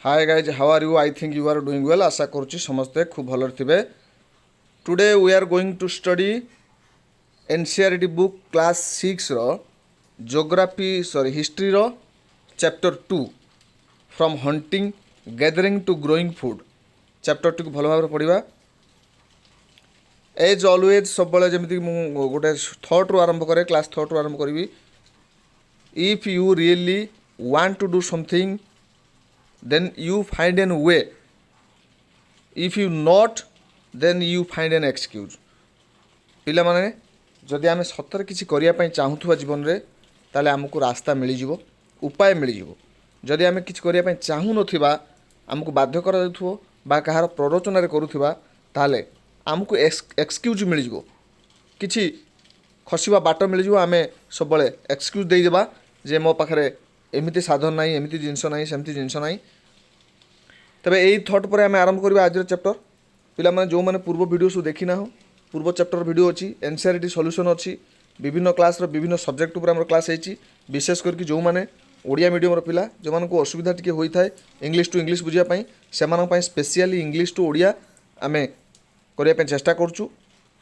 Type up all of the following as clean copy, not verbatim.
Hi guys, how are you? I think you are doing well. आशा करुच्ची समस्ते खूब भल थे। Today we are going to study NCERT book class 6 रो जोग्राफी सॉरी हिस्ट्री रो chapter 2 from hunting gathering to growing food. Chapter 2 को भल भाव पढ़ा। एज ऑलवेज सब जमी गोटे थॉट रू आरंभ करे, क्लास थॉट रू आरंभ करी। If you really want to do something then you find an way. If you not, then you find an excuse. पिला माने जदि आम सतर किसी करने चाहूबा जीवन में ताले आमको रास्ता मिल जाव, उपाय मिल जाव। जदि आम किसी करने चाहू ना आमको बाध्य कर कहार प्ररोचन करुवा ताले आमको एक्सक्यूज मिल जाव, किसी खसवा बाट मिल जाव। आम सब एक्सक्यूज देदेबा जे मो पाखे एमती साधन ना, एमती जिनस ना, सेमती जिनस ना। तबे यही थट पर आम आरंभ करवा आज चैप्टर। पिला माने जो माने पूर्व वीडियो सब देखी ना हो, पूर्व चैप्टर वीडियो अच्छी, एनसीईआरटी सॉल्यूशन अच्छी, विभिन्न क्लास विभिन्न सब्जेक्ट उपर आम क्लास होती। विशेष करके जो माने ओडिया मीडियम पिला जो मानक असुविधा टी होता है इंग्लीश टू इंग्लीश बुझापी से स्पेशली इंग्लीश टू ओडिया आम करने चेष्टा करुँ।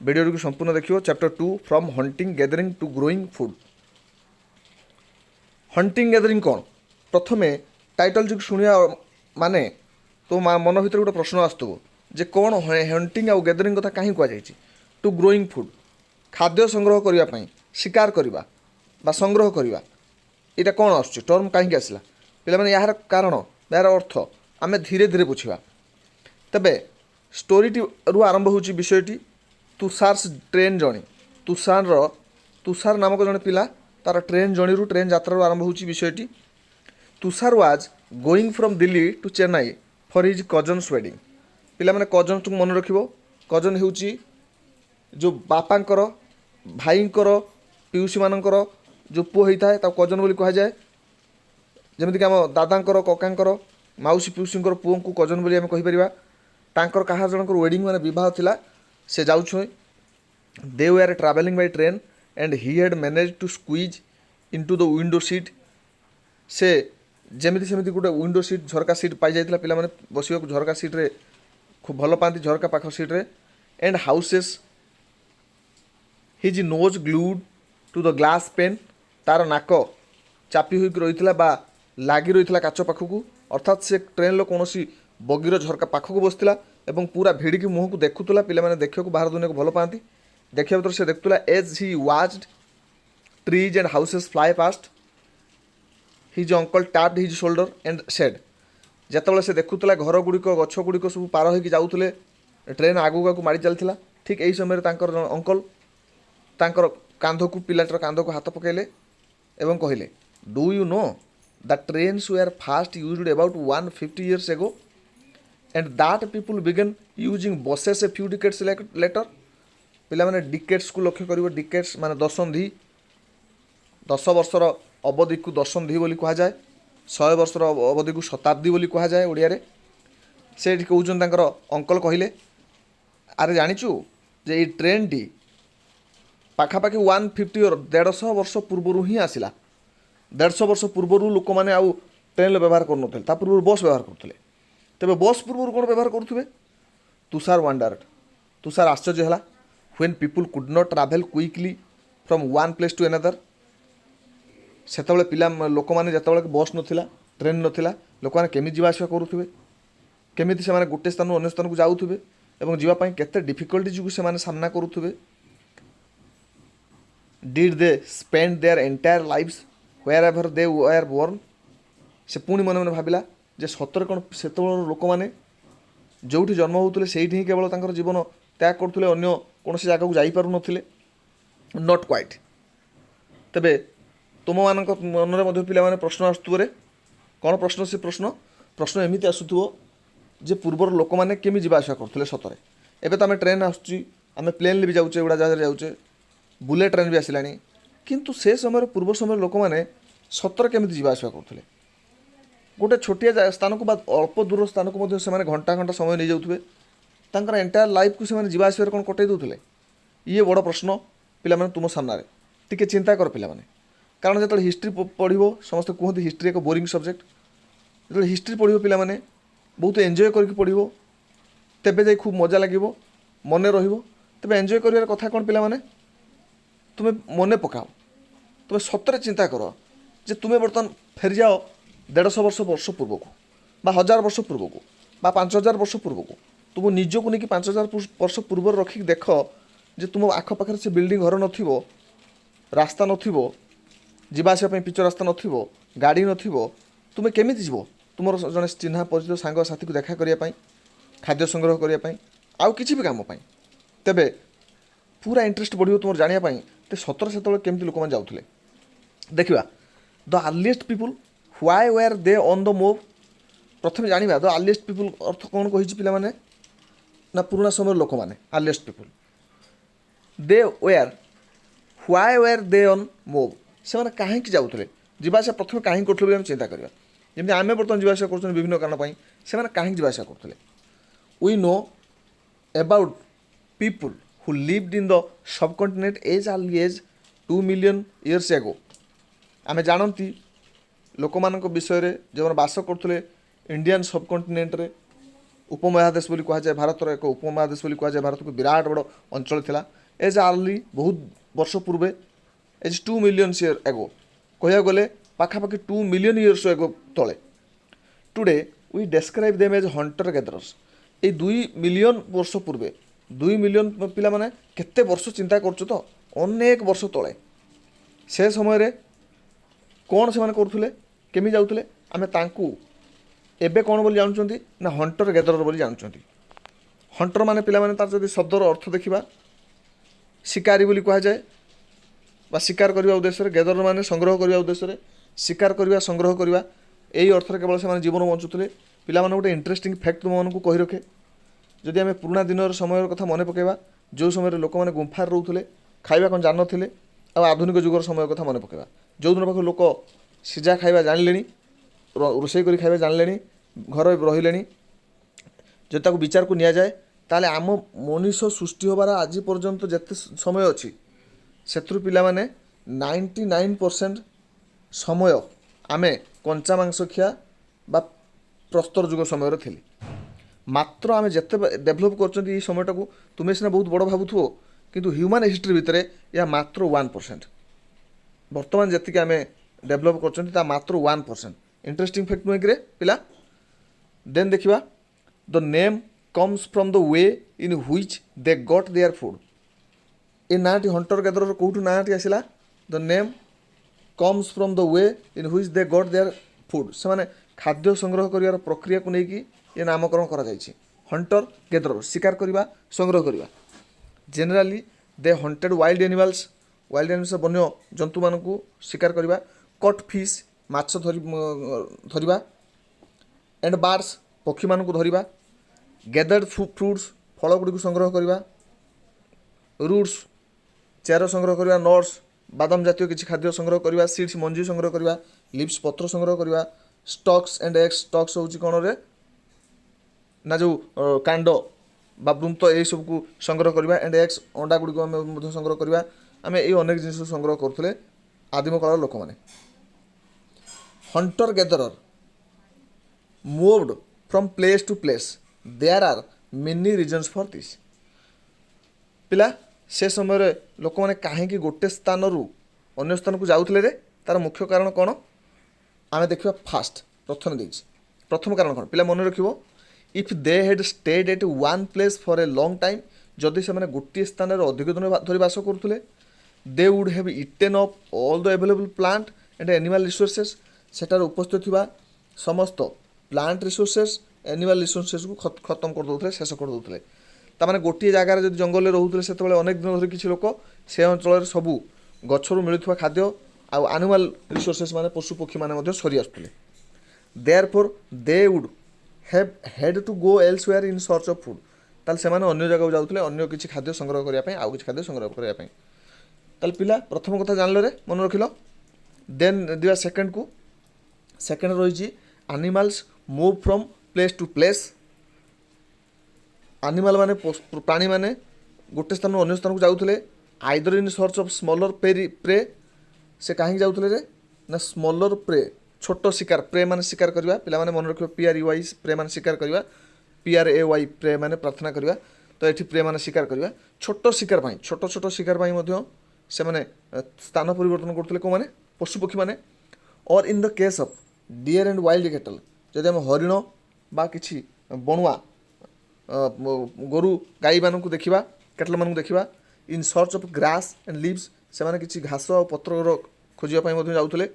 वीडियो को संपूर्ण देखिए। Chapter 2 from hunting gathering to growing food. Hunting gathering कौन? प्रथमे टाइटल जो शुणिया माने तो मन भर गोटे प्रश्न आसुव जे कौन हंटिंग आउ गैदरिंग कथा कहीं कहुई। टू ग्रोइंग फूड, खाद्य संग्रह करने, शिकार करवा बा संग्रह करवा, यहाँ कौन आस टर्म कहीं आसला? पे यार कारण यार अर्थ आम धीरे धीरे बुझा। तेबे स्टोरीटी रु आरंभ हो विषयटी तुषार ट्रेन जर्नी। तुषार नामक जड़े पिला तार ट्रेन जर्नी रु ट्रेन यात्रा आरंभ हो विषयटी। Tushar was going from Delhi to Chennai for his cousin's wedding. पिला माने कजन तुम मन रखिबो। कजन हेउची जो बापांकर भाईंकर पिउसी मानकर जो पुओ होता है ताको कजन बोली कहा जाए। जमिति कि आम दादांकर ककांकर माउसी पिउसींकर पुओं को कजन बोली आम कहि परिबा। तांकर कहा जनकर वेडिंग माने विवाह थिला, से जाउछय। They were travelling by train and he had manage to squeeze into the window seat. से जमी सेमती गोटे विंडो सीट झरका सीट पाई जाइथिला। पिला माने बसिबा झरका सीट रे खूब भल पाती, झरका पाख सीट रे। And houses his nose glued to the glass pane. तार नाक चापी होइक रहिथिला बा लागी रहिथिला काच पाखकू। अर्थात से ट्रेन लो कोनोसी बगीर झरका पाखकू बसथिला एवं पूरा भिड़िकी मुह को देखुला। पिला माने देखिया को बाहर दुनिया को भल पाती। देखिया भीतर से देखुला as he watched trees and houses fly past his uncle tapped his shoulder and said. जितेबाला से देखुला घर गुड़िक गछ गुड़िक सब पार होकर जाऊे, ट्रेन आगू आगू माड़ी चलता। ठीक यही समय अंकल तांकर कांध को पिलाटर कांध को हाथ पकड़े एवं कहले, do you know the trains were first used about 150 years ago and that people began using buses a few decades later. पिला माने डिकेट्स को लक्ष्य कर, डिकेट्स माने दशंधि, 10 वर्षर अवधि को दशंधि बोली कहा जाए, 100 वर्षर अवधि को शताब्दी बोली कहा जाए ओडिया रे। से कहउछन तांकर अंकल कहले, अरे जानिचु जे ये ट्रेन टी पाखापाखि 150 और 150 वर्ष पूर्व ही आसिला। 150 वर्ष पूर्व लोक मैंने आउ ट्रेन व्यवहार करूँ, ता पूर्व बस व्यवहार करते। तेरे बस पूर्व कौन व्यवहार करुवे? तुषार वंडर्ड, तुषार आश्चर्य है when people could not travel quickly from one place to another. सेतबले पिला लोक मैंने जितेबाला बस नथिला, ट्रेन नथिला, लोक मैंने केमी जीवा आसिया करुवे, केमिति से गोटे स्थान अन्य स्थान को जाऊे और जीवाई केते डिफिकल्टी जो से सामना करुवे। Did they spend their entire lives wherever they were born. से पुणी मन मन भाविला जे सतर कौन से लोक मैंने जो जन्म होते से ही केवल जीवन त्याग करुले, अन्य कौन जगह को जापार नथिले। Not quite. तेबे तुम मान मन पिला माने प्रश्न आसुवे, कौन प्रश्न? से प्रश्न एमती आसुव जे पूर्वर लोक मैंने केमी जीवा आसा करते सतरे। एबे तो आम ट्रेन आम प्लेन भी जाऊे, उड़ा जहाज जाऊे, बुलेट ट्रेन भी आसला। किंतु से समय पूर्व समय लोक मैंने सतर केमी जीवा आसा करते? गोटे छोटिया स्थान को अल्प दूर स्थान को घंटा घंटा समय नहीं जाऊे, तांकर एंटायर लाइफ को से जीवा आसबार कौन कटई दूसरे? ये बड़ प्रश्न पिला तुम सामने टिके चिंता कर पिला माने। कारण जो हिस्ट्री पढ़ो समस्त कहते हिस्ट्री एक बोरिंग सब्जेक्ट। जो हिस्ट्री पढ़ो पिलाने बहुत एंजॉय करके पढ़ो तेबे जाई खूब मजा लगे मन रब एंजॉय कर कथा कौन पिलाने तुम्हें मन पकाओ तुम्हें सतरे चिंता कर जे तुम्हें बर्तमान फेरी जाओ 150 वर्ष पूर्व को बा 1000 वर्ष पूर्व को बा 5000 वर्ष पूर्व को तुम निजक नहीं 5000 वर्ष पूर्व रखिक देख जे तुम आखपाखे से बिल्डिंग घर नथिबो रास्ता नथिबो जीवा आसापी पिच रास्ता नथिबो गाड़ी नथिबो तुम केमिति जीवो तुम जड़े चिन्हा परिचित सांग साथी को देखा करने खाद्य संग्रह करने आउ किसी भी काम तेबे पूरा इंटरेस्ट बढ़ियो तुम जानापी तो सतर से केमती लोक मैंने जाऊे देखा the earliest people why were they on the move प्रथम जाना द अर्लीस्ट पीपुल अर्थ कौन कही पिलाने ना पुराना समय लोक मैंने earliest people they were why were they on move से कहीं जाऊे जीवासा प्रथम कहीं करें आम चिंता करवा जमी आम बर्तमान जीवासा कर विभिन्न कारण से कहीं जीवासा करते we know about people who lived in the subcontinent as early as 2 million years ago आमे जानती लोक मान विषय रे जो बास करते इंडियन सबकंटिनेंट रे उपमहादेश बोली कहुए भारत एक उपमहादेश बोली कहुए भारत को विराट बड़ अंचल थिला एज अर्ली बहुत वर्ष पूर्वे एज 2 million years ago कह गले पाखापाखि 2 million years ago तले today we describe them as hunter gatherers ये 2 million वर्ष पूर्वे 2 million पिला माने केते वर्ष चिंता करछु तो अनेक वर्ष तले से समय रे कौन से माने करथुले केमी जाउथुले आमे तांकू एबे कौन बोली जानछंती ना हंटर गैदरर बोली जानछंती हंटर माने पिला माने तार जदि शब्दर अर्थ देखिबा शिकारी बोली कहा जाए बा शिकार करने उद्देश्य रे गैदरर माने संग्रह करने उद्देश्य रे शिकार करने संग्रह करने यही अर्थ केवल से जीवन बंचुले पिला माने गोटे इंटरेस्टिंग फैक्ट तुम मानू कही रखे जदि आम पुराना दिन समय कथा मन पकेबा जो समय लोक मैंने गुंफार रोते खाइबा कौन जान थे आधुनिक जुगर समय कथा मन पकेबा जो दिन पाख लोक सीझा खाइबा जान रोषे कर खाइबा जान घर रही जो विचार को नि जाए ताले आम मनीष सृष्टि होबार आज पर्यंत जिते समय अच्छी से पिला माने 99% समय आमे कंचा मांस खिया बा प्रस्तर जुग समय थी मात्र आमे जिते डेभलप कर समयटा को तुम्हें सीना बहुत बड़ भावुथो किंतु ह्यूमन हिस्ट्री भितर या मात्र 1% बर्तमान जी आम डेभलप कर मात्र 1% इंटरेस्टिंग फैक्ट नुहे कि पिला देन देखा the name comes from the way in which they got their food ए नाटी हंटर गैदरर कौटू नाटी आसला the name comes from the way in which they got their food से माने खाद्य संग्रह कर प्रक्रिया को लेकिन ये नामकरण करा जायछि हंटर गैदरर शिकार करवा संग्रह करवा जेनेराली दे हंटेड वाइल्ड एनिमल्स वन्य जंतु मान को शिकार करवा कट फिश माछ धरिबा एंड बार्ड्स पक्षी मान को धरिबा गैदर्ड फ्रूट्स फल गुड़ी को संग्रह करवा रूट्स चेर संग्रह करवा नट्स बादाम जातीय किसी खाद्य संग्रह करवा सीड्स मंजी संग्रह करवा लिव्स पत्र संग्रह करवा स्टक्स एंड एग्स स्टक्स होची कोन रे ना जो कांड बा वृंत ये सब को संग्रह करवा एंड एग्स अंडा गुड़ी को आम संग्रह करवा आम ये अनेक जिन संग्रह करते आदिम काल लोक मैंने hunter gatherer moved from place to place there are many reasons for this पिला से समय लोक मैंने कहीं गोटे स्थान रु अन्य स्थान को जाऊले रे तार मुख्य कारण कौन आम देखा फास्ट प्रथम कारण कौन पिला मन रखिबो if they had stayed at one place for a long time जदि से गोटे स्थान अधिक दिन धरी बास करुले they would have eaten up all the available plant and animal resources सेटार उपस्थित थिबा समस्त प्लांट रिसोर्सेस एनिमल रिसोर्सेस को खत्म कर दौले शेष कर दौले ताने गोटे जगार जब जंगल में रोते से अनेक दिन धरी किसी लोक से अंचल सबू गचर मिलुवा खाद्य आउ एनिमल रिसोर्सेस माने पशु पक्षी माने सरी आसुले therefore they would have had to go elsewhere in search of food ताले से अन्य जगह जाऊले अन्य किसी खाद्य संग्रह करने आउ किसी खाद्य संग्रह करने ताले पिला प्रथम कथा जानल रे मन रखिल देन दिवा सेकेंड को सेकेंड रही animals move from place to place animal माने प्राणी माने गोटे स्थान अन्य स्थान को जाऊले either in search of smaller prey से कहीं जाऊले रे ना स्मॉलर प्रे छोट शिकार प्रे मान शिकार करवा पे मन रख PREY प्रे मान शिकार करवा PRAY प्रे मान प्रार्थना करवा तो ये प्रे मान शिकार करवा छोट शिकार छोट छोट शिकार से माने स्थान परिवर्तन करते कौन मैंने पशुपक्षी मैंने और in the case of dear and wild cattle जदि आम हरिण बा किछि बणुआ गोरु गाई मानक देखा कैटल मानक देखा इन search of grass and leaves से माने किछि घास और पत्र खोजापी जाऊे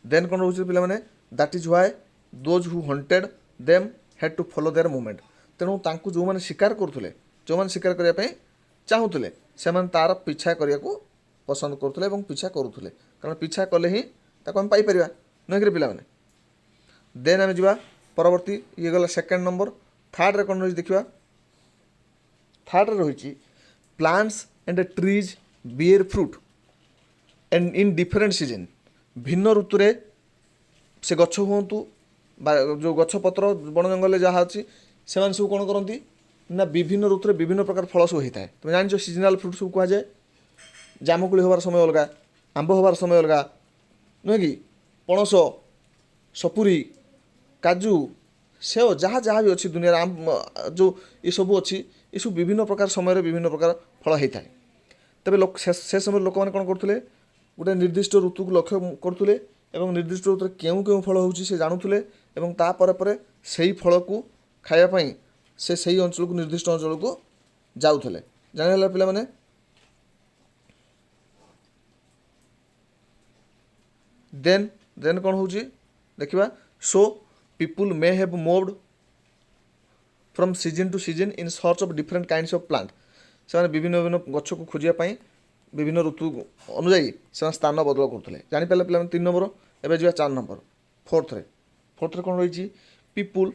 देन कौन रोचे पे that is why those who hunted them had to follow their movement तेणु तांकु जो माने शिकार करुले जो माने शिकार करने चाहूले से तार पिछा करने को पसंद करुले पिछा करुले कारण पिछा कले ही आम पाइपर नुह कि पे देन आम जा परवर्ती ये गला सेकेंड नंबर थर्ड रे कौन रही देखा थर्ड रे रही plants and trees bear fruit and in different season भिन्न ऋतु से गछ हूँ जो गछ पत्र बण जंगल जहाँ अच्छी से सब कौन करती ना विभिन्न ऋतु विभिन्न प्रकार फल सब होता है तुम जान सीजनाल फ्रुट सब कहुए जामुकोली हबार समय अलग आंब हबार समय अलग नुहे कि पणस सपुरी काजू सेव जहाँ जहाँ भी अच्छी दुनिया जो ये सब अच्छी ये सब विभिन्न प्रकार समय विभिन्न प्रकार फल होता है तेरे लोक से समय लोक मैंने कौन करते गोटे निर्दिष्ट ऋतु को लक्ष्य करुले एवं निर्दिष्ट ऋतु केउं केउं फल होउछि से जानुले एवं ता परे सेही फल को खायापाई से सही अंचल को निर्दिष्ट अंचल को जाऊले जान पे मैंने देन देन कौन होउछि देखिबा so people may have moved from season to season in search of different kinds of plant से विभिन्न विभिन्न गछ को खोजापाई विभिन्न ऋतु अनुजाई से स्थान बदल करते जापारे पे 3 नंबर एवं जा 4 नंबर फोर्थ रे कौन रही people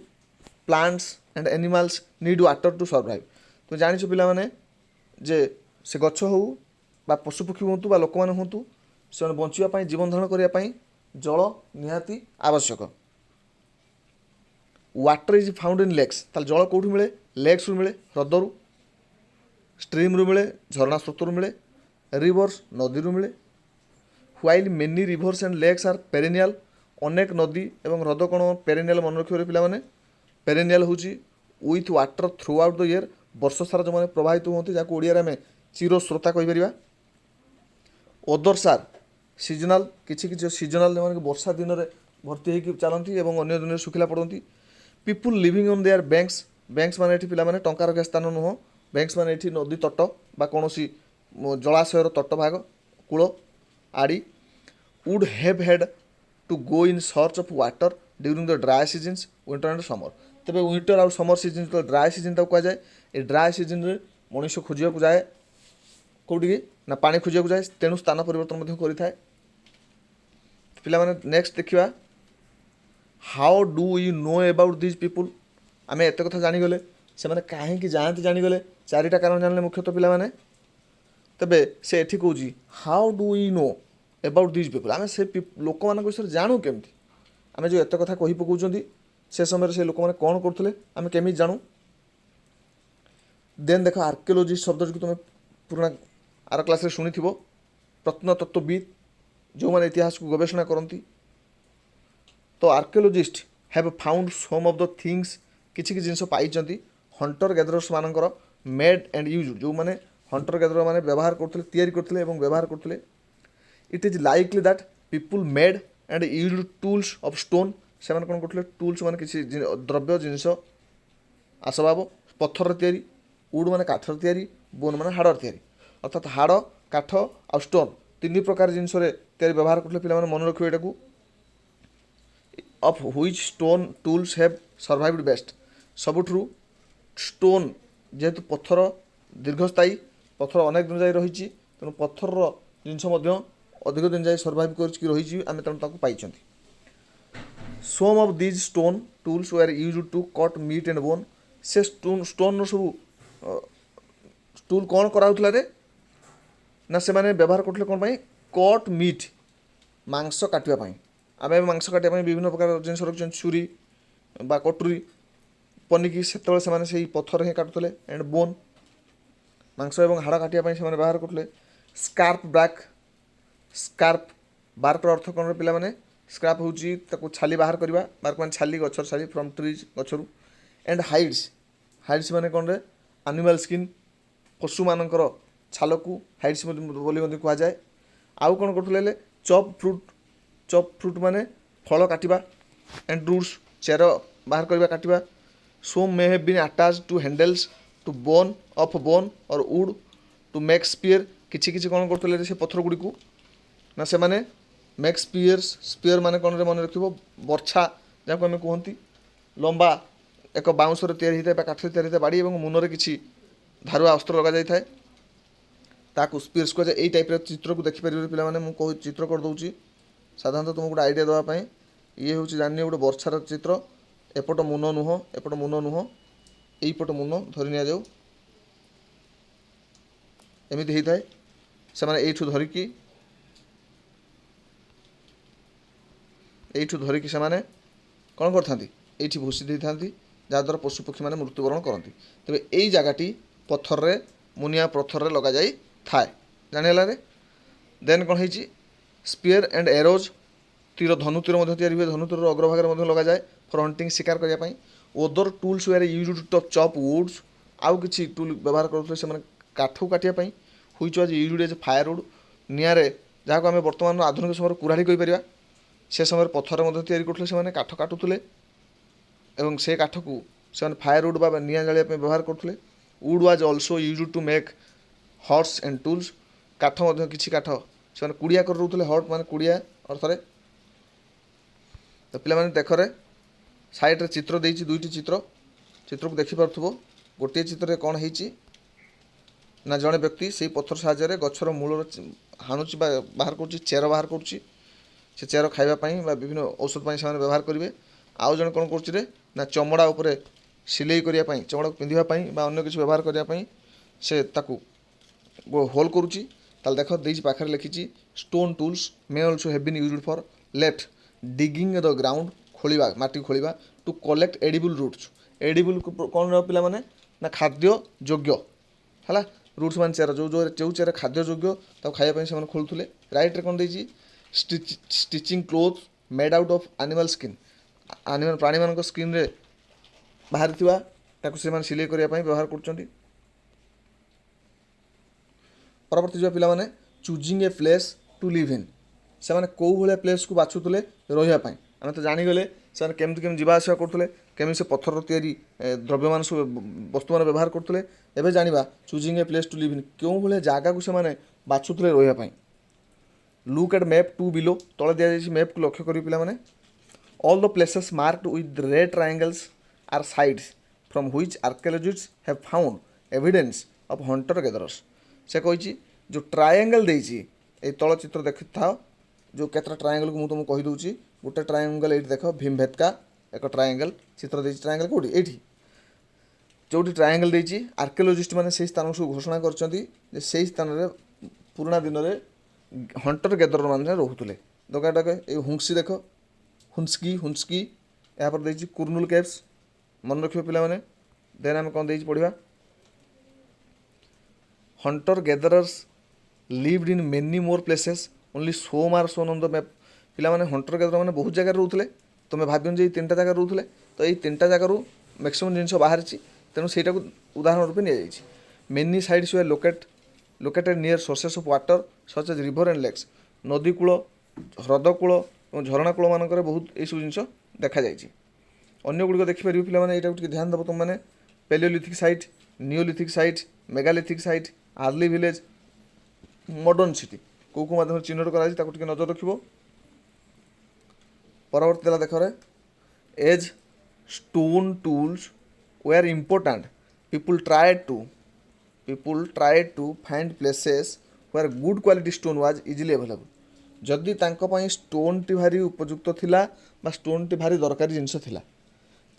plants and animals need water to survive तुम जानी पे जे से गछ हो बा पशुपक्षी हूँ बा लोक मैंने हूँ से बचापी जीवन धारण करने जल निहाती आवश्यक water is found in lakes ताल जल कौटू मिले लेक्स रु मिले ह्रदरू स्ट्रीम रु मिले झरणा स्रोत रु मिले रिवर्स नदी रु मिले while many rivers and lakes are perennial अनेक नदी एवं ह्रद कौन पेरेनियल मन रखिए पे पेरेनियल हूँ with water through out the year वर्ष सारा जो मैंने प्रभावित होती जहाँ ओडिया आम चिर स्रोता कहीपर ओदर्स आर सीजनाल किसी सीजनाल जो वर्षा दिन में भर्ती होकर चलती और अन्य दिन सुखिला पड़ती people living on their banks banks माने पे मैंने टंका रखा स्थान नुह बैंक्स माने नदी तट बा कौन जलाशयर तट भाग कूल आड़ी would have had to go in search of water during the dry seasons winter and summer तेज विंटर आउ समर सीजन जो ड्राई सीजन तक कहुए ये ड्राई सीजन में मनुष्य खोजा जाए कौटी ना पानी खोजा जाए तेणु स्थान परिवर्तन करें पे नेक्स्ट देखा how do you know about these people आम एत कथा जानीगले से कहीं जाती जानीगले चारिटा कारण जानले मुख्यतः पे तेबे से एठी कहूँ how do you know about these people आम से लोक मान विषय जानू केमती आम जो एत कथा कही पकाउछंती से समय से लोक मैंने कौन करते आम केमी जानू देन देख आर्कियोलॉजिस्ट शब्द जो तुम पुराना आर क्लास शुणी प्रत्नतत्वविद जो मैंने इतिहास को गवेषणा करती तो archaeologists have found some of the things किसी जिनस पाई हंटर गैदरर्स मानकर मेड एंड यूज जो मैंने हंटर गैदर मैंने व्यवहार करते व्यवहार करते it is likely that people made and use tools of stone से कौन करते टूल्स मैंने किसी द्रव्य जिनस आसबाब पत्थर तैयारी वुड मैंने काठर तैयारी बोन मैंने हाड़ तैयारी अर्थात हाड़ काठ आ स्टोन 3 प्रकार जिनस व्यवहार करते पे मन रखिए यहाँ of which stone tools have survived best सबुठू स्टोन जेहेतु पत्थर दीर्घस्थायी पत्थर अनेक दिन जाए रही तेणु पत्थर जिनस अधिक दिन जाए सर्वाइव कर आम तेणु पाई some of these stone tools were used to cut meat and bone से स्टोन सब टूल कौन कराउथला रे ना से माने व्यवहार करते कौन पाई कट मीट मांस काटिया आम मांस काटिया विभिन्न प्रकार जिन रखुन छुरी बा कटुरी पनिकी से पत्थर ही काटुले एंड बोन मांस और हाड़ काटिया से व्यवहार करते स्कार्प ब्लैक स्कार्प ବାର୍କର ଅର୍ଥ କ'ଣ ପିଲାମାନେ? ସ୍କ୍ରାପ୍ ହେଉଛି ତାକୁ ଛାଲି ବାହାର କରିବା, ବାର୍କ ମାନେ ଛାଲି, ଗଛର ଛାଲି, ଫ୍ରମ୍ ଟ୍ରିଜ୍ ଗଛରୁ। ଆଣ୍ଡ ହାଇଡ୍ସ, ହାଇଡ୍ସ ମାନେ କ'ଣରେ? ଆନିମାଲ୍ ସ୍କିନ୍, ପଶୁମାନଙ୍କର ଛାଲକୁ ହାଇଡ୍ସ ବୋଲି ମଧ୍ୟ କୁହାଯାଏ। ଆଉ କ'ଣ କରୁଥିଲେ ହେଲେ? ଚପ୍ ଫ୍ରୁଟ୍, ଚପ୍ ଫ୍ରୁଟ୍ ମାନେ ଫଳ କାଟିବା। ଆଣ୍ଡ ରୁଟ୍ସ, ଚେର ବାହାର କରିବା, କାଟିବା। Some may have been attached to handles to bone of bone or wood to make spear. କିଛି କିଛି କ'ଣ କରୁଥିଲେ ସେ ପଥର ଗୁଡ଼ିକୁ? ନା ସେମାନେ ମେକ୍ ସ୍ପିୟର୍ସ, ସ୍ପିୟର୍ ମାନେ କ'ଣରେ ମନେ ରଖିବ? ବର୍ଚ୍ଛା ଯାହାକୁ ଆମେ କୁହନ୍ତି, ଲମ୍ବା ଏକ ବାଉଁଶରେ ତିଆରି ହୋଇଥାଏ ବା କାଠରେ ତିଆରି ହୋଇଥାଏ ବାଡ଼ି, ଏବଂ ମୁନରେ କିଛି ଧାରୁଆ ଅସ୍ତ୍ର ଲଗାଯାଇଥାଏ, ତାକୁ ସ୍ପିୟର୍ସ କୁହାଯାଏ। ଏଇ ଟାଇପ୍ର ଚିତ୍ରକୁ ଦେଖିପାରିବେ ପିଲାମାନେ। ମୁଁ କହୁଛି ଚିତ୍ର କରିଦେଉଛି ସାଧାରଣତଃ ତୁମକୁ ଗୋଟେ ଆଇଡ଼ିଆ ଦେବା ପାଇଁ। ଇଏ ହେଉଛି ଜାଣିନିଅ ଗୋଟେ ବର୍ଚ୍ଛାର ଚିତ୍ର। ଏପଟ ମୁନ ନୁହଁ, ଏପଟ ମୁନ ନୁହଁ, ଏଇପଟ ମୁନ ଧରି ନିଆଯାଉ, ଏମିତି ହେଇଥାଏ। ସେମାନେ ଏଇଠୁ ଧରିକି ସେମାନେ କ'ଣ କରିଥାନ୍ତି? ଏଇଠି ଭୁଷି ଦେଇଥାନ୍ତି, ଯାହାଦ୍ୱାରା ପଶୁପକ୍ଷୀମାନେ ମୃତ୍ୟୁବରଣ କରନ୍ତି। ତେବେ ଏଇ ଜାଗାଟି ପଥରରେ, ମୁନିଆ ପଥରରେ ଲଗାଯାଇଥାଏ। ଜାଣିହେଲାରେ? ଦେନ୍ କ'ଣ ହେଇଛି? ସ୍ପିୟର୍ ଆଣ୍ଡ ଏରୋଜ୍, ତୀର, ଧନୁତୀର ମଧ୍ୟ ତିଆରି ହୁଏ। ଧନୁତୀରର ଅଗ୍ରଭାଗରେ ମଧ୍ୟ ଲଗାଯାଏ ଫର୍ ହଣ୍ଟିଂ, ଶିକାର କରିବା ପାଇଁ। Other tools were used to chop woods, ଆଉ କିଛି ଟୁଲ୍ ବ୍ୟବହାର କରୁଥିଲେ ସେମାନେ କାଠକୁ କାଟିବା ପାଇଁ। Which was used as firewood, ନିଆଁରେ, ଯାହାକୁ ଆମେ ବର୍ତ୍ତମାନ ଆଧୁନିକ ସମୟରେ କୁରାଢ଼ୀ କହିପାରିବା। ସେ ସମୟରେ ପଥରରେ ମଧ୍ୟ ତିଆରି କରୁଥିଲେ, ସେମାନେ କାଠ କାଟୁଥିଲେ ଏବଂ ସେ କାଠକୁ ସେମାନେ ଫାୟାରଉଡ୍ ବା ନିଆଁ ଜାଳିବା ପାଇଁ ବ୍ୟବହାର କରୁଥିଲେ। Wood was also used to make huts and tools, କାଠ ମଧ୍ୟ କିଛି କାଠ ସେମାନେ କୁଡ଼ିଆ କରି ରହୁଥିଲେ। ହଟ୍ ମାନେ କୁଡ଼ିଆ ଅର୍ଥରେ। ତ ପିଲାମାନେ ଦେଖରେ, ସାଇଡ଼୍ରେ ଚିତ୍ର ଦେଇଛି, ଦୁଇଟି ଚିତ୍ର, ଚିତ୍ରକୁ ଦେଖିପାରୁଥିବ। ଗୋଟିଏ ଚିତ୍ରରେ କ'ଣ ହେଇଛି ନା ଜଣେ ବ୍ୟକ୍ତି ସେଇ ପଥର ସାହାଯ୍ୟରେ ଗଛର ମୂଳର ହାଣୁଛି ବା ବାହାର କରୁଛି, ଚେର ବାହାର କରୁଛି। ସେ ଚେର ଖାଇବା ପାଇଁ ବା ବିଭିନ୍ନ ଔଷଧ ପାଇଁ ସେମାନେ ବ୍ୟବହାର କରିବେ। ଆଉ ଜଣେ କ'ଣ କରୁଛି ରେ? ନା ଚମଡ଼ା ଉପରେ ସିଲେଇ କରିବା ପାଇଁ, ଚମଡ଼ାକୁ ପିନ୍ଧିବା ପାଇଁ ବା ଅନ୍ୟ କିଛି ବ୍ୟବହାର କରିବା ପାଇଁ ସେ ତାକୁ ହୋଲ୍ କରୁଛି। ତାହେଲେ ଦେଖ ଦେଇଛି, ପାଖରେ ଲେଖିଛି stone tools may also have been used for left digging the ground, ଖୋଳିବା, ମାଟି ଖୋଳିବା। To collect edible roots, edible କ'ଣ ରହିବ ପିଲାମାନେ? ନା ଖାଦ୍ୟ ଯୋଗ୍ୟ, ହେଲା। ରୁଟ୍ସ ମାନେ ଚେର, ଯେଉଁ ଚେର ଖାଦ୍ୟ ଯୋଗ୍ୟ ତାକୁ ଖାଇବା ପାଇଁ ସେମାନେ ଖୋଳୁଥିଲେ। ରାଇଟ୍ରେ କ'ଣ ଦେଇଛି? Stitching cloth made out of animal skin, ପ୍ରାଣୀମାନଙ୍କ ସ୍କିନ୍ରେ ବାହାରିଥିବା ତାକୁ ସେମାନେ ସିଲେଇ କରିବା ପାଇଁ ବ୍ୟବହାର କରୁଛନ୍ତି। ପରବର୍ତ୍ତୀ ଯିବା ପିଲାମାନେ, choosing a place to live in, ସେମାନେ କେଉଁ ଭଳିଆ ପ୍ଲେସ୍କୁ ବାଛୁଥିଲେ ରହିବା ପାଇଁ? ଆମେ ତ ଜାଣିଗଲେ ସେମାନେ କେମିତି ଯିବା ଆସିବା କରୁଥିଲେ, କେମିତି ସେ ପଥରର ତିଆରି ଦ୍ରବ୍ୟମାନ ସବୁ ବସ୍ତୁମାନ ବ୍ୟବହାର କରୁଥିଲେ। ଏବେ ଜାଣିବା choosing a place to live in, କେଉଁ ଭଳିଆ ଜାଗାକୁ ସେମାନେ ବାଛୁଥିଲେ ରହିବା ପାଇଁ। Look at map two below, ତଳେ ଦିଆଯାଇଛି ମ୍ୟାପ୍କୁ ଲକ୍ଷ୍ୟ କରିବି ପିଲାମାନେ। All the places marked with red triangles are sites from which archaeologists have found evidence of hunter gatherers. ସେ କହିଛି ଯେଉଁ ଟ୍ରାୟାଙ୍ଗଲ୍ ଦେଇଛି, ଏଇ ତଳ ଚିତ୍ର ଦେଖିଥାଅ, ଯେଉଁ କେତେଟା ଟ୍ରାୟାଙ୍ଗଲ୍କୁ ମୁଁ ତୁମକୁ କହିଦେଉଛି। ଗୋଟେ ଟ୍ରାୟାଙ୍ଗଲ୍ ଏଇଠି ଦେଖ, ଭୀମଭେତ୍କା ଏକ ଟ୍ରାୟାଙ୍ଗଲ୍ ଚିତ୍ର ଦେଇଛି। ଟ୍ରାୟାଙ୍ଗଲ୍ କେଉଁଠି? ଏଇଠି। ଯେଉଁଠି ଟ୍ରାୟାଙ୍ଗଲ୍ ଦେଇଛି, ଆର୍କିଓଲୋଜିଷ୍ଟ ମାନେ ସେହି ସ୍ଥାନକୁ ସବୁ ଘୋଷଣା କରିଛନ୍ତି ଯେ ସେହି ସ୍ଥାନରେ ପୁରୁଣା ଦିନରେ ହଣ୍ଟର ଗେଦର ମାନେ ରହୁଥିଲେ। ଡକେ ଏଇ ହୁଙ୍କ୍ସି ଦେଖ, ହୁନ୍ସ୍କି, ଏହାପରେ ଦେଇଛି କୁର୍ନୁଲ୍ କେଭ୍ସ, ମନେ ରଖିବ ପିଲାମାନେ। ଦେନ୍ ଆମେ କ'ଣ ଦେଇଛି ପଢ଼ିବା? Hunter gatherers lived in many more places, only some are shown on the map। ପିଲାମାନେ ହଣ୍ଟର ଗେଦର ମାନେ ବହୁତ ଜାଗାରେ ରହୁଥିଲେ। ତୁମେ ଭାବିବ ଯେ ଏଇ 3ଟା ଜାଗାରେ ରହୁଥିଲେ, ତ ଏଇ 3ଟା ଜାଗାରୁ ମ୍ୟାକ୍ସିମମ୍ ଜିନିଷ ବାହାରିଛି, ତେଣୁ ସେଇଟାକୁ ଉଦାହରଣ ରୂପେ ନିଆଯାଇଛି। Many sites were located near sources of water such as river and lakes, ନଦୀ କୂଳ, ହ୍ରଦ କୂଳ ଏବଂ ଝରଣା କୂଳମାନଙ୍କରେ ବହୁତ ଏଇସବୁ ଜିନିଷ ଦେଖାଯାଇଛି। ଅନ୍ୟ ଗୁଡ଼ିକ ଦେଖିପାରିବେ ପିଲାମାନେ, ଏଇଟାକୁ ଟିକେ ଧ୍ୟାନ ଦେବ ତୁମମାନେ। Palaeolithic site, neolithic site, megalithic site, early village, modern city, କେଉଁ ମାଧ୍ୟମରେ ଚିହ୍ନଟ କରାଯାଇଛି ତାକୁ ଟିକେ ନଜର ରଖିବ। ପରବର୍ତ୍ତୀ ଦେଲା ଦେଖରେ, as stone tools were important people tried to find places where good quality stone was easily available. ଯଦି ତାଙ୍କ ପାଇଁ ଷ୍ଟୋନ୍ଟି ଭାରି ଉପଯୁକ୍ତ ଥିଲା ବା ଷ୍ଟୋନ୍ଟି ଭାରି ଦରକାରୀ ଜିନିଷ ଥିଲା,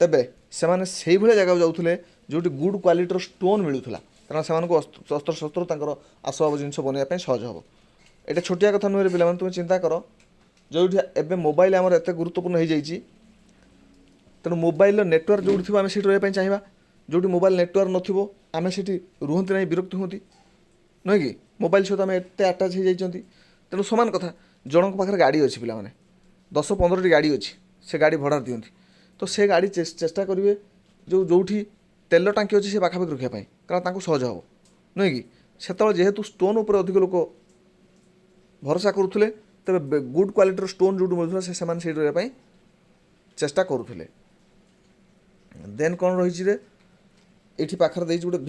ତେବେ ସେମାନେ ସେଇଭଳିଆ ଜାଗାକୁ ଯାଉଥିଲେ ଯେଉଁଠି ଗୁଡ୍ କ୍ୱାଲିଟିର ଷ୍ଟୋନ୍ ମିଳୁଥିଲା, କାରଣ ସେମାନଙ୍କୁ ଅସ୍ତ୍ରଶସ୍ତ୍ର ତାଙ୍କର ଆସବାବ ଜିନିଷ ବନେଇବା ପାଇଁ ସହଜ ହେବ। ଏଇଟା ଛୋଟିଆ କଥା ନୁହେଁ ପିଲାମାନେ, ତୁମେ ଚିନ୍ତା କର, ଯେଉଁଠି ଏବେ ମୋବାଇଲ ଆମର ଏତେ ଗୁରୁତ୍ୱପୂର୍ଣ୍ଣ ହେଇଯାଇଛି, ତେଣୁ ମୋବାଇଲର ନେଟୱାର୍କ ଯେଉଁଠି ଥିବ ଆମେ ସେଇଠି ରହିବା ପାଇଁ ଚାହିଁବା। ଯେଉଁଠି ମୋବାଇଲ ନେଟୱାର୍କ ନଥିବ ଆମେ ସେଇଠି ରୁହନ୍ତି ନାହିଁ, ବିରକ୍ତି ହୁଅନ୍ତି, ନୁହେଁ କି? ମୋବାଇଲ ସହିତ ଆମେ ଏତେ ଆଟାଚ୍ ହେଇଯାଇଛନ୍ତି। ତେଣୁ ସମାନ କଥା, ଜଣଙ୍କ ପାଖରେ ଗାଡ଼ି ଅଛି ପିଲାମାନେ 10-15ଟି ଗାଡ଼ି ଅଛି ସେ ଗାଡ଼ି ଭଡ଼ାରେ ଦିଅନ୍ତି ତ ସେ ଗାଡ଼ି ଚେଷ୍ଟା କରିବେ ଯେଉଁଠି ତେଲ ଟାଙ୍କି ଅଛି ସେ ପାଖାପାଖି ରଖିବା ପାଇଁ କାରଣ ତାଙ୍କୁ ସହଜ ହେବ ନୁହେଁ କି ସେତେବେଳେ ଯେହେତୁ ଷ୍ଟୋନ୍ ଉପରେ ଅଧିକ ଲୋକ ଭରସା କରୁଥିଲେ ତେବେ ଗୁଡ୍ କ୍ୱାଲିଟିର ଷ୍ଟୋନ୍ ଯେଉଁଠି ମିଳୁଥିଲା ସେମାନେ ସେଇଠି ରହିବା ପାଇଁ ଚେଷ୍ଟା କରୁଥିଲେ। ଦେନ୍ କ'ଣ ରହିଛି ରେ ଏଇଠି ପାଖରେ ଦେଇଛି ଗୋଟେ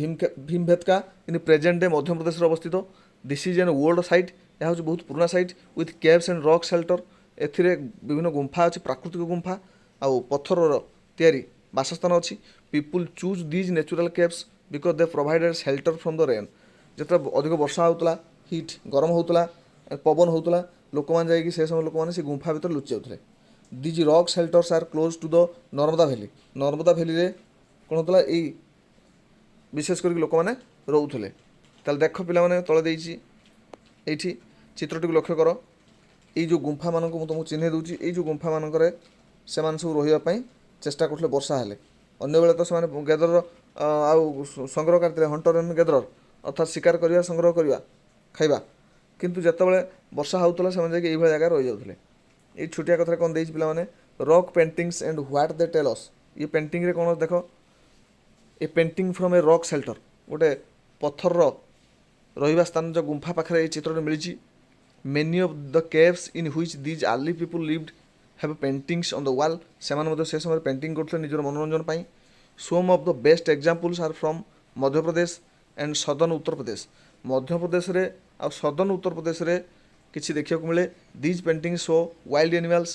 ଭୀମଭେତ୍କା ଇନ୍ ପ୍ରେଜେଣ୍ଟ ଡେ ମଧ୍ୟପ୍ରଦେଶରେ ଅବସ୍ଥିତ। This is an old site. ଏହା ହେଉଛି ବହୁତ ପୁରୁଣା site with caves and rock shelter. ଏଥିରେ ବିଭିନ୍ନ ଗୁମ୍ଫା ଅଛି ପ୍ରାକୃତିକ ଗୁମ୍ଫା ଆଉ ପଥରର ତିଆରି ବାସସ୍ଥାନ ଅଛି। People choose these natural caves because they provided shelter from the rain. ଯେତେବେଳେ ଅଧିକ ବର୍ଷା ହେଉଥିଲା ହିଟ୍ ଗରମ ହେଉଥିଲା ପବନ ହେଉଥିଲା ଲୋକମାନେ ଯାଇକି ସେ ସମୟ ଲୋକମାନେ ସେ ଗୁମ୍ଫା ଭିତରେ ଲୁଚି ଯାଉଥିଲେ। These rock shelters are close to the Narmada valley. Narmada ଭ୍ୟାଲିରେ କ'ଣ ହେଉଥିଲା ଏଇ ବିଶେଷ କରିକି ଲୋକମାନେ ରହୁଥିଲେ। ତାହେଲେ ଦେଖ ପିଲାମାନେ ତଳେ ଦେଇଛି ଏଇଠି ଚିତ୍ରଟିକୁ ଲକ୍ଷ୍ୟ କର। ଏଇ ଯେଉଁ ଗୁମ୍ଫାମାନଙ୍କୁ ମୁଁ ତୁମକୁ ଚିହ୍ନେଇ ଦେଉଛି। ଏଇ ଯେଉଁ ଗୁମ୍ଫାମାନଙ୍କରେ ସେମାନେ ସବୁ ରହିବା ପାଇଁ ଚେଷ୍ଟା କରୁଥିଲେ ବର୍ଷା ହେଲେ। ଅନ୍ୟବେଳେ ତ ସେମାନେ ଗେଦରର ଆଉ ସଂଗ୍ରହ କରିଥିଲେ ହଣ୍ଟର ଆଣ୍ଡ ଗେଦରର ଅର୍ଥାତ୍ ଶିକାର କରିବା ସଂଗ୍ରହ କରିବା ଖାଇବା। କିନ୍ତୁ ଯେତେବେଳେ ବର୍ଷା ହେଉଥିଲା ସେମାନେ ଯାଇକି ଏଇଭଳିଆ ଜାଗାରେ ରହିଯାଉଥିଲେ। ଏଇ ଛୋଟିଆ କଥାରେ କ'ଣ ଦେଇଛି ପିଲାମାନେ rock paintings and what they tell us. ଏ ପେଣ୍ଟିଂରେ କ'ଣ ଦେଖ a painting from a rock shelter ଗୋଟେ ପଥରର ରହିବା ସ୍ଥାନ ଯେଉଁ ଗୁମ୍ଫା ପାଖରେ ଏଇ ଚିତ୍ରରେ ମିଳିଛି। Many of the caves in which these early people lived have paintings on the wall. ସେମାନେ ମଧ୍ୟ ସେ ସମୟରେ ପେଣ୍ଟିଂ କରୁଥିଲେ ନିଜର ମନୋରଞ୍ଜନ ପାଇଁ। Some of the best examples are from Madhya Pradesh and southern Uttar Pradesh. ମଧ୍ୟପ୍ରଦେଶରେ ଆଉ ସଦର୍ନ ଉତ୍ତରପ୍ରଦେଶରେ କିଛି ଦେଖିବାକୁ ମିଳେ। These painting show wild animals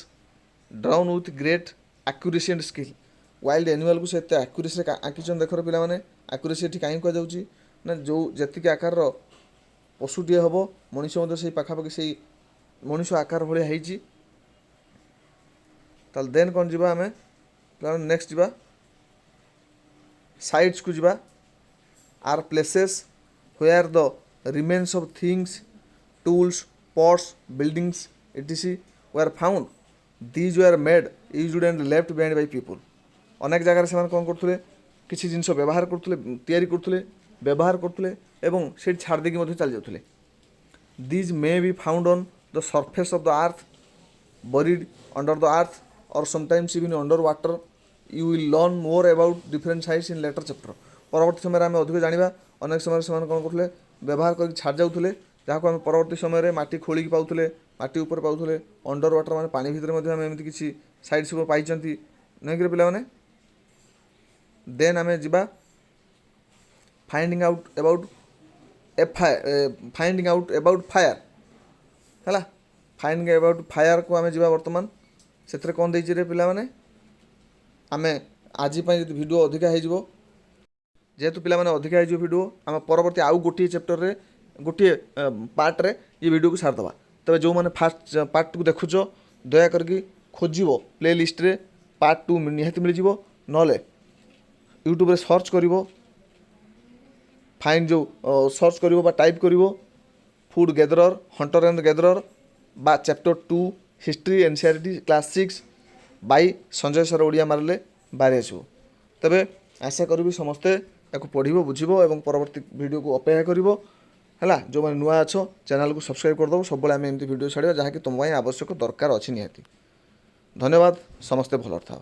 drawn with great accuracy and skill. Wild ଆନିମାଲ୍କୁ ସେ ଏତେ ଆକ୍ୟୁରେସିରେ ଆଙ୍କିଛନ୍ତି ଦେଖର ପିଲାମାନେ। ଆକ୍ୟୁରେସି ଏଠି କାହିଁକି କୁହାଯାଉଛି ନା ଯେଉଁ ଯେତିକି ଆକାରର ପଶୁଟିଏ ହେବ ମଣିଷ ମଧ୍ୟ ସେଇ ପାଖାପାଖି ସେଇ ମଣିଷ ଆକାର ଭଳିଆ ହେଇଛି। ତାହେଲେ ଦେନ୍ କ'ଣ ଯିବା ଆମେ ପିଲାମାନେ ନେକ୍ସଟ ଯିବା ସାଇଟ୍ସକୁ ଯିବା। Are places where the remains of things tools pots buildings etc were found. These were made used and left behind by people. ଅନେକ ଜାଗାରେ ସେମାନେ କ'ଣ କରୁଥିଲେ କିଛି ଜିନିଷ ବ୍ୟବହାର କରୁଥିଲେ ତିଆରି କରୁଥିଲେ ବ୍ୟବହାର କରୁଥିଲେ ଏବଂ ସେଇଠି ଛାଡ଼ି ଦେଇକି ମଧ୍ୟ ଚାଲି ଯାଉଥିଲେ। These may be found on the surface of the earth buried under the earth or sometimes even under water. You will learn more about different sites in later chapter. ପରବର୍ତ୍ତୀ ସମୟରେ ଆମେ ଅଧିକ ଜାଣିବା। ଅନେକ ସମୟରେ ସେମାନେ କ'ଣ କରୁଥିଲେ ବ୍ୟବହାର କରିକି ଛାଡ଼ି ଯାଉଥିଲେ ଯାହାକୁ ଆମେ ପରବର୍ତ୍ତୀ ସମୟରେ ମାଟି ଖୋଳିକି ପାଉଥିଲେ ମାଟି ଉପରେ ପାଉଥିଲେ ଅଣ୍ଡର ୱାଟର ମାନେ ପାଣି ଭିତରେ ମଧ୍ୟ ଆମେ ଏମିତି କିଛି ସାଇଟ୍ ସବୁ ପାଇଛନ୍ତି ନୁହେଁକିରେ ପିଲାମାନେ। ଦେନ୍ ଆମେ ଯିବା ଫାଇଣ୍ଡିଂ ଆଉଟ୍ ଏବାଉଟ୍ ଫାୟାର ହେଲା। ଫାଇଣ୍ଡିଂ ଏବାଉଟ୍ ଫାୟାରକୁ ଆମେ ଯିବା ବର୍ତ୍ତମାନ। ସେଥିରେ କ'ଣ ଦେଇଛି ରେ ପିଲାମାନେ ଆମେ ଆଜି ପାଇଁ ଯଦି ଭିଡ଼ିଓ ଅଧିକା ହେଇଯିବ ଯେହେତୁ ପିଲାମାନେ ଅଧିକା ହେଇଯିବ ଭିଡ଼ିଓ ଆମେ ପରବର୍ତ୍ତୀ ଆଉ ଗୋଟିଏ ଚାପ୍ଟରରେ ଗୋଟିଏ ପାର୍ଟରେ ଏ ଭିଡ଼ିଓକୁ ସାରିଦେବା। ତେବେ ଯେଉଁମାନେ ଫାଷ୍ଟ ପାର୍ଟକୁ ଦେଖୁଛ ଦୟାକରିକି ଖୋଜିବ ପ୍ଲେ ଲିଷ୍ଟରେ ପାର୍ଟ 2 ନିହାତି ମିଳିଯିବ। ନହେଲେ ୟୁଟ୍ୟୁବରେ ସର୍ଚ୍ଚ କରିବ ଫାଇଣ୍ଡ ଯେଉଁ ସର୍ଚ୍ଚ କରିବ ବା ଟାଇପ୍ କରିବ ଫୁଡ୍ ଗେଦରର ହଣ୍ଟର ଆଣ୍ଡ ଗେଦରର ବା chapter 2 history NCERT class 6 Bai Sanjay ସର ଓଡ଼ିଆ ମାରିଲେ ବାହାରି ଆସିବ। ତେବେ ଆଶା କରିବି ସମସ୍ତେ ୟାକୁ ପଢ଼ିବ ବୁଝିବ ଏବଂ ପରବର୍ତ୍ତୀ ଭିଡ଼ିଓକୁ ଅପେକ୍ଷା କରିବ ହେଲା। ଯେଉଁମାନେ ନୂଆ ଅଛ ଚ୍ୟାନେଲକୁ ସବସ୍କ୍ରାଇବ୍ କରିଦେବ। ସବୁବେଳେ ଆମେ ଏମିତି ଭିଡ଼ିଓ ଛାଡ଼ିବା ଯାହାକି ତୁମ ପାଇଁ ଆବଶ୍ୟକ ଦରକାର ଅଛି ନିହାତି। ଧନ୍ୟବାଦ ସମସ୍ତେ ଭଲରେ ଥାଅ।